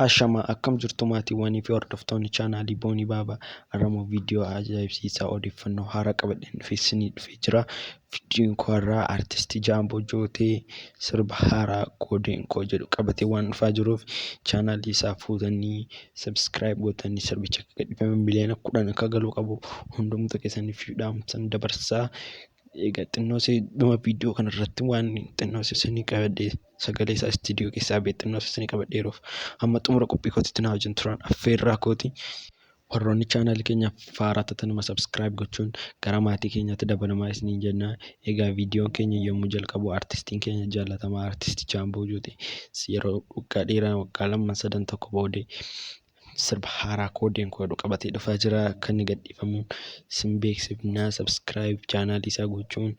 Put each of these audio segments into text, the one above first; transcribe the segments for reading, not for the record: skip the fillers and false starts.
Ashama akkam jirtu maatiiwwanii fi hordoftoonni chaanaalii Boonii Baabaa har'ammoo viidiyoo ajaa'ibsiisaa odeeffannoo haaraa qabadheen dhufee jira. Viidiyoon koo har'aa artistii Jaamboo Jootee sirba haaraa koodeen koo jedhu qabatee waan dhufaa jiruuf chaanaalii isaa fuutanii sabskiraayib gootanii sirbicha akka gadhiifame miliyoona 10 akka galuu qabu hundumtuu keessaniif dhaamsan dabarsaa. Egaa xinnoosee dhuma viidiyoo kanarratti waan xinnoosee isinii qabadhee sagalee isaa istiidiyoo keessaa ba'ee xinnoosee isinii qabadheeruuf amma xumura qophii kootiitti na wajjin turan affeerraa kooti. Warroonni chaanaalii keenya haaraa taatan sabskiraayib gochuun gara maatii keenyaatti dabalamaa isiniin jenna. Egaa viidiyoon keenya yommuu jalqabu artistiin keenya jaallatamaa artistii Jaamboo Jootee yeroo waggaa dheeraa waggaa 2-3 tokko boodee sirba haaraa koodeen koo qabatee dhufaa jira. Akka inni gadhiifamu isin beeksifnaa. Sabskiraayib chaanaalii isaa gochuun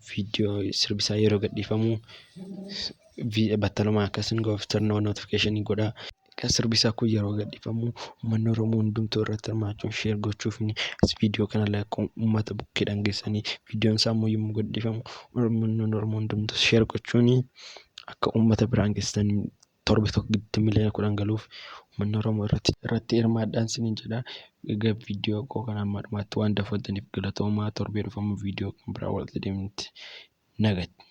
viidiyoo sirbi isaa yeroo gadhiifamu battalumaa akkasiin gooftarnoo notifikashinii godhaa. Sirbi isaa kun yeroo gadhiifamu uummanni Oromoo hundumtuu irratti hirmaachuun sheer gochuuf viidiyoo kana laayik uummata bukkeedhaan geessanii viidiyoon isaa immoo yommuu gadhiifamu uummanni Oromoo hundumtuu sheer gochuun akka uummata biraan geessanii torbe tokko gidduu miliyoona 10 galuuf uummanni Oromoo irratti hirmaadhaan isiniin jedha. Egaa viidiyoo koo kana ammaatti waan daawwattaniif galatoomaa. Torbee dhufamu viidiyoo kan biraa walitti deemnutti nagaatti.